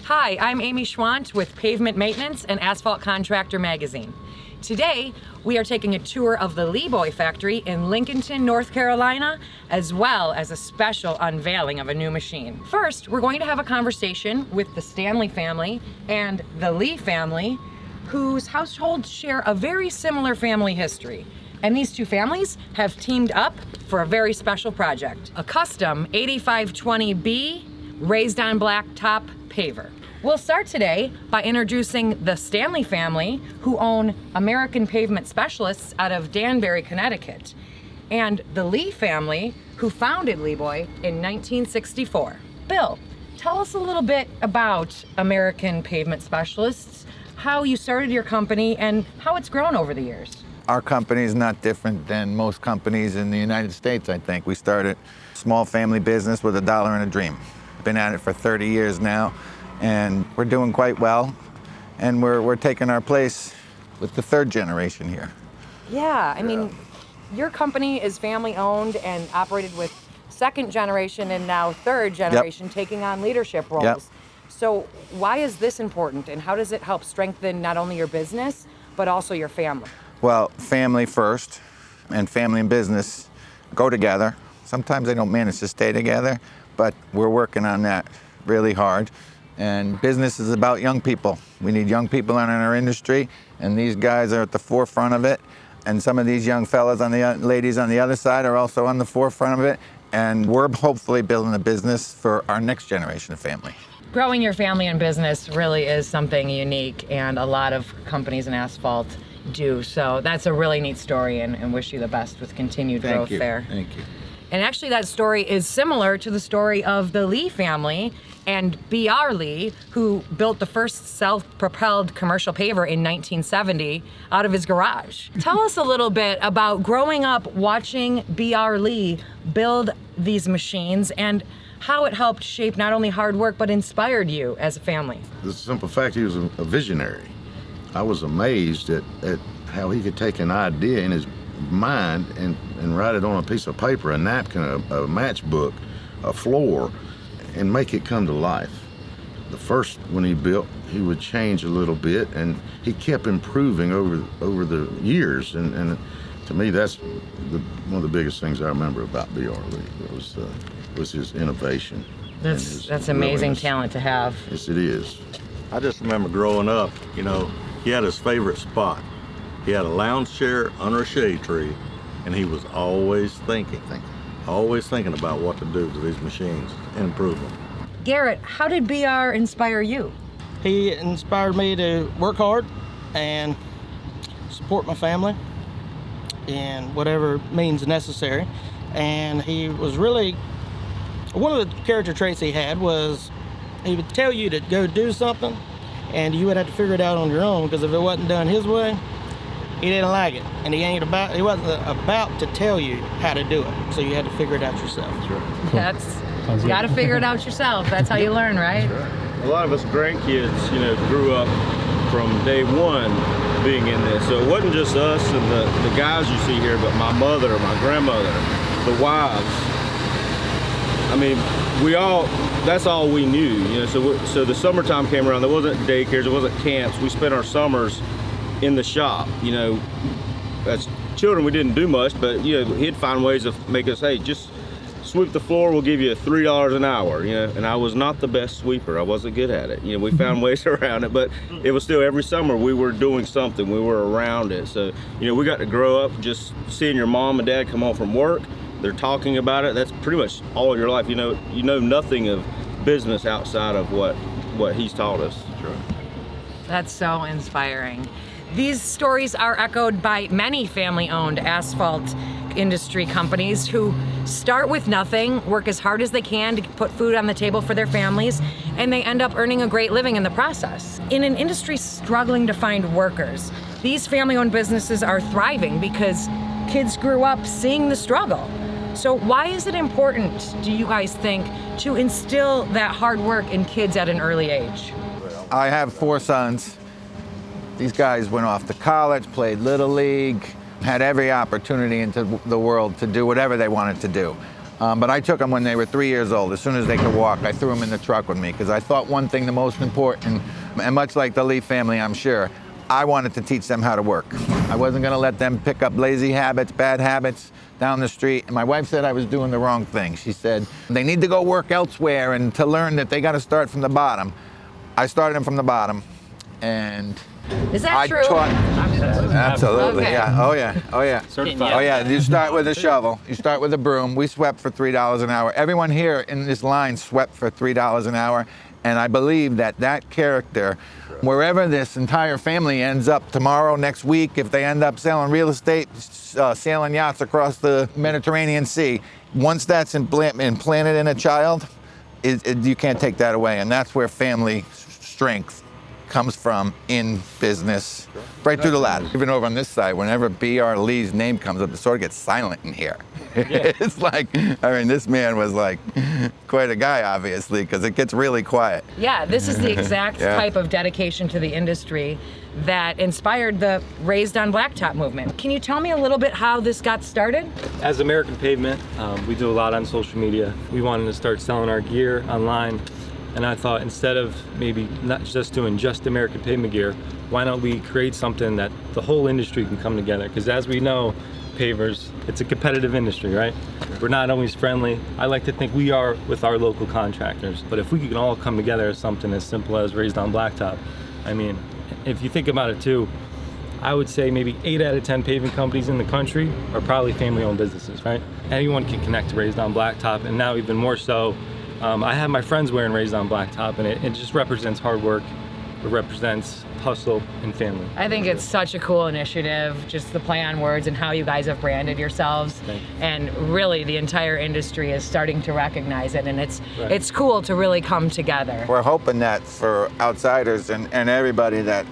Hi, I'm Amy Schwant with Pavement Maintenance and Asphalt Contractor Magazine. Today, we are taking a tour of the Lee-Boy factory in Lincolnton, North Carolina, as well as a special unveiling of a new machine. First, we're going to have a conversation with the Stanley family and the Lee family, whose households share a very similar family history. And these two families have teamed up for a very special project, a custom 8520B raised on blacktop paver. We'll start today by introducing the Stanley family, who own American Pavement Specialists out of Danbury, Connecticut, and the Lee family, who founded Lee-Boy in 1964. Bill, tell us a little bit about American Pavement Specialists, how you started your company, and how it's grown over the years. Our company is not different than most companies in the United States, I think. We started a small family business with $1 and a dream. Been at it for 30 years now, and we're doing quite well. And we're taking our place with the third generation here. Yeah, I mean, your company is family owned and operated with second generation and now third generation taking on leadership roles. Yep. So why is this important, and how does it help strengthen not only your business, but also your family? Well, family first, and family and business go together. Sometimes they don't manage to stay together, but we're working on that really hard. And business is about young people. We need young people in our industry, and these guys are at the forefront of it. And some of these young fellas ladies on the other side are also on the forefront of it. And we're hopefully building a business for our next generation of family. Growing your family and business really is something unique, and a lot of companies in asphalt do. So that's a really neat story, and wish you the best with continued growth there. Thank you. And actually that story is similar to the story of the Lee family and B.R. Lee, who built the first self-propelled commercial paver in 1970 out of his garage. Tell us a little bit about growing up watching B.R. Lee build these machines and how it helped shape not only hard work, but inspired you as a family. The simple fact, he was a visionary. I was amazed at how he could take an idea in his mind and write it on a piece of paper, a napkin, a matchbook, a floor, and make it come to life. The first one he built, he would change a little bit, and he kept improving over the years. And to me, that's one of the biggest things I remember about B.R. Lee. It was his innovation. That's amazing talent to have. Yes, it is. I just remember growing up, you know, he had his favorite spot. He had a lounge chair under a shade tree, and he was always thinking about what to do to these machines and improve them. Garrett, how did BR inspire you? He inspired me to work hard and support my family in whatever means necessary. And he was really, one of the character traits he had was he would tell you to go do something, and you would have to figure it out on your own, because if it wasn't done his way, he didn't like it, and he wasn't about to tell you how to do it, so you had to figure it out yourself. That's right. You got to figure it out yourself. That's how you learn, right? A lot of us grandkids, you know, grew up from day one being in this. So it wasn't just us and the guys you see here, but my mother, my grandmother, the wives. I mean, that's all we knew, you know. So the summertime came around, there wasn't daycares, there wasn't camps. We spent our summers in the shop, you know. As children, we didn't do much, but you know, he'd find ways to make us, hey, just sweep the floor, we'll give you $3 an hour, you know. And I was not the best sweeper, I wasn't good at it. You know, we found ways around it, but it was still every summer we were doing something, we were around it. So, you know, we got to grow up just seeing your mom and dad come home from work, they're talking about it. That's pretty much all your life. You know nothing of business outside of what he's taught us. That's right. That's so inspiring. These stories are echoed by many family-owned asphalt industry companies who start with nothing, work as hard as they can to put food on the table for their families, and they end up earning a great living in the process. In an industry struggling to find workers, these family-owned businesses are thriving because kids grew up seeing the struggle. So why is it important, do you guys think, to instill that hard work in kids at an early age? I have 4 sons. These guys went off to college, played Little League, had every opportunity into the world to do whatever they wanted to do. But I took them when they were 3 years old. As soon as they could walk, I threw them in the truck with me because I thought one thing the most important, and much like the Lee family, I'm sure, I wanted to teach them how to work. I wasn't going to let them pick up lazy habits, bad habits down the street. And my wife said I was doing the wrong thing. She said they need to go work elsewhere and to learn that they got to start from the bottom. I started them from the bottom, and Is that I true? taught. Absolutely, Okay. yeah. Oh yeah, oh yeah. Certified. Oh yeah, you start with a shovel, you start with a broom. We swept for $3 an hour. Everyone here in this line swept for $3 an hour. And I believe that character, wherever this entire family ends up tomorrow, next week, if they end up selling real estate, sailing yachts across the Mediterranean Sea, once that's implanted in a child, you can't take that away. And that's where family strength comes from in business, right through the ladder. Even over on this side, whenever B.R. Lee's name comes up, it sort of gets silent in here. Yeah. It's like, I mean, this man was like quite a guy, obviously, because it gets really quiet. Yeah, this is the exact Yeah. type of dedication to the industry that inspired the Raised on Blacktop movement. Can you tell me a little bit how this got started? As American Pavement, we do a lot on social media. We wanted to start selling our gear online. And I thought, instead of maybe not just doing just American Pavement gear, why don't we create something that the whole industry can come together? Because as we know, pavers, it's a competitive industry, right? We're not always friendly. I like to think we are with our local contractors. But if we can all come together as something as simple as Raised on Blacktop, I mean, if you think about it too, I would say maybe 8 out of 10 paving companies in the country are probably family-owned businesses, right? Anyone can connect to Raised on Blacktop, and now even more so, I have my friends wearing Raised on Blacktop, and it just represents hard work. It represents hustle and family. I think it's such a cool initiative, just the play on words and how you guys have branded yourselves. Thank you. And really the entire industry is starting to recognize it, and it's Right. it's cool to really come together. We're hoping that for outsiders and everybody that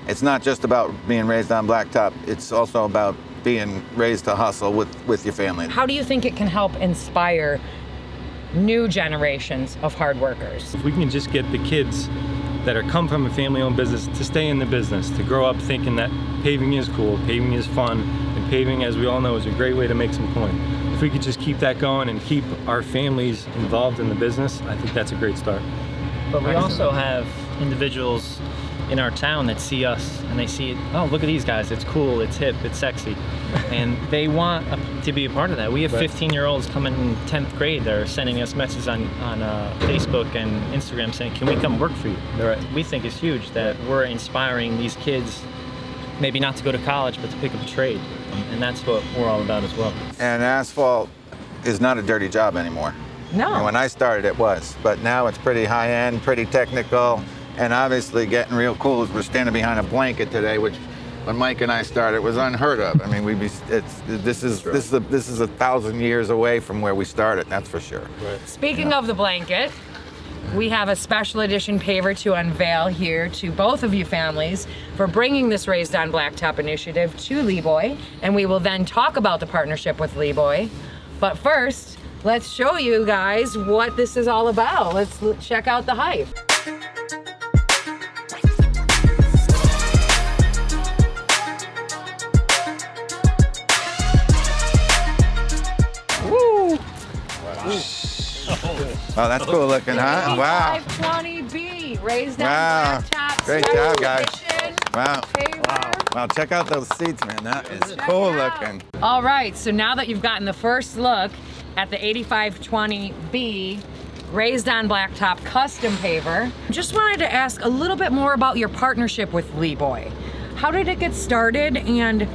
it's not just about being raised on blacktop, it's also about being raised to hustle with your family. How do you think it can help inspire new generations of hard workers? If we can just get the kids that are come from a family-owned business to stay in the business, to grow up thinking that paving is cool, paving is fun, and paving, as we all know, is a great way to make some coin. If we could just keep that going and keep our families involved in the business, I think that's a great start. But we also have individuals in our town that see us and they see, oh, look at these guys, it's cool, it's hip, it's sexy. And they want to be a part of that. We have 15-year-olds coming in 10th grade that are sending us messages on Facebook and Instagram saying, can we come work for you? Right. We think it's huge that we're inspiring these kids maybe not to go to college, but to pick up a trade. And that's what we're all about as well. And asphalt is not a dirty job anymore. No. And when I started, it was, but now it's pretty high-end, pretty technical, and obviously getting real cool. We're standing behind a blanket today, which when Mike and I started was unheard of. I mean, this is 1,000 years away from where we started, that's for sure. Right. Speaking of the blanket, we have a special edition paver to unveil here to both of you families for bringing this Raised on Blacktop initiative to Lee Boy, and we will then talk about the partnership with Lee Boy. But first, let's show you guys what this is all about. Let's check out the hype. Woo! Wow, that's cool looking, huh? Wow. 520B, Raised on Wow. Blacktop. Great special job, guys. edition Wow. paver. Wow, check out those seats, man. That is Check cool it out. looking. All right, so now that you've gotten the first look at the 8520B Raised on Blacktop custom paver, just wanted to ask a little bit more about your partnership with Lee Boy. How did it get started, and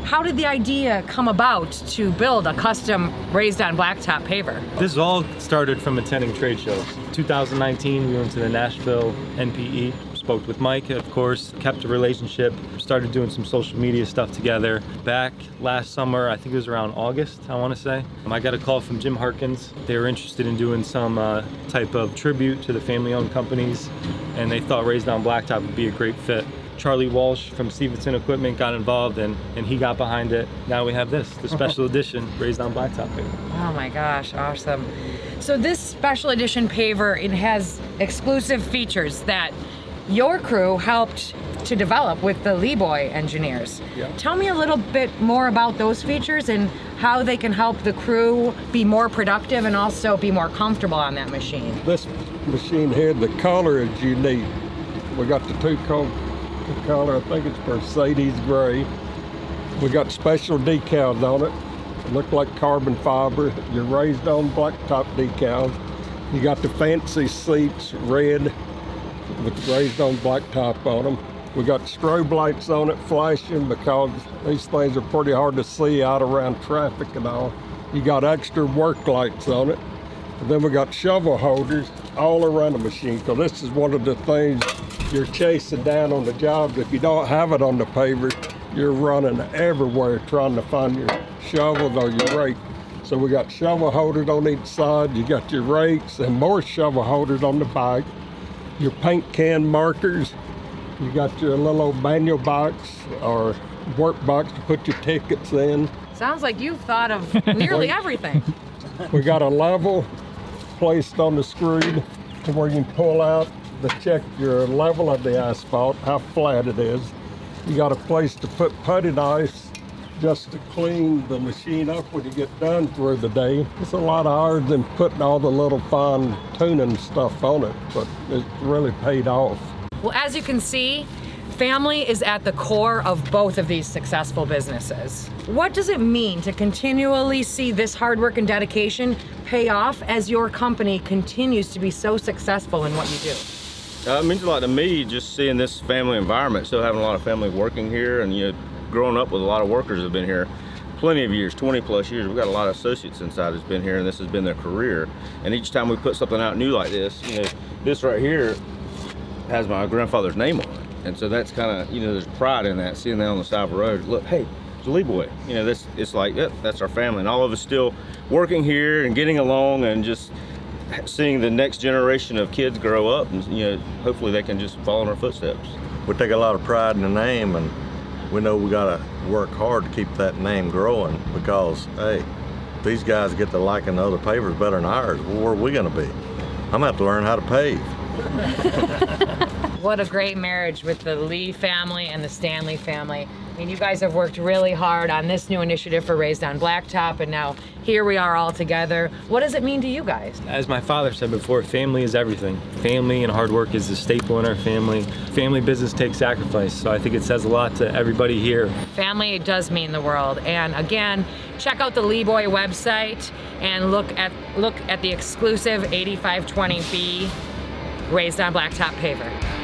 how did the idea come about to build a custom Raised on Blacktop paver? This all started from attending trade shows. 2019, we went to the Nashville NPE, spoke with Mike, of course, kept a relationship, started doing some social media stuff together. Back last summer, I think it was around August, I want to say, I got a call from Jim Harkins. They were interested in doing some type of tribute to the family-owned companies, and they thought Raised on Blacktop would be a great fit. Charlie Walsh from Stevenson Equipment got involved, and he got behind it. Now we have this, the special edition Raised on Blacktop paver. Oh my gosh, awesome. So this special edition paver, it has exclusive features that your crew helped to develop with the Leeboy engineers. Yeah. Tell me a little bit more about those features and how they can help the crew be more productive and also be more comfortable on that machine. This machine here, the color is unique. We got the two-color, I think it's Mercedes gray. We got special decals on it. It look like carbon fiber. Your raised on blacktop decals. You got the fancy seats, red, with raised on blacktop on them. We got strobe lights on it flashing because these things are pretty hard to see out around traffic and all. You got extra work lights on it. And then we got shovel holders all around the machine. So this is one of the things you're chasing down on the jobs. If you don't have it on the paver, you're running everywhere trying to find your shovels or your rake. So we got shovel holders on each side. You got your rakes and more shovel holders on the back. Your paint can markers. You got your little old manual box or work box to put your tickets in. Sounds like you've thought of nearly everything. We got a level placed on the screen to where you can pull out to check your level of the asphalt, how flat it is. You got a place to put putty knives just to clean the machine up when you get done for the day. It's a lot harder than putting all the little fine tuning stuff on it, but it's really paid off. Well, as you can see, family is at the core of both of these successful businesses. What does it mean to continually see this hard work and dedication pay off as your company continues to be so successful in what you do? It means a lot to me just seeing this family environment, still having a lot of family working here, and growing up with a lot of workers that have been here plenty of years, 20 plus years. We've got a lot of associates inside that's been here, and this has been their career. And each time we put something out new like this, this right here has my grandfather's name on it. And so that's kind of, there's pride in that, seeing that on the side of the road. Look, hey, it's a Leeboy. It's like, yep, that's our family. And all of us still working here and getting along and just seeing the next generation of kids grow up, and hopefully they can just follow in our footsteps. We take a lot of pride in the name, and we know we gotta work hard to keep that name growing because, hey, these guys get to liking other pavers better than ours. Well, where are we gonna be? I'm gonna have to learn how to pave. What a great marriage with the Lee family and the Stanley family. I mean, you guys have worked really hard on this new initiative for Raised on Blacktop, and now here we are all together. What does it mean to you guys? As my father said before, family is everything. Family and hard work is a staple in our family. Family business takes sacrifice, so I think it says a lot to everybody here. Family does mean the world. And again, check out the Leeboy website and look at the exclusive 8520B Raised on Blacktop paver.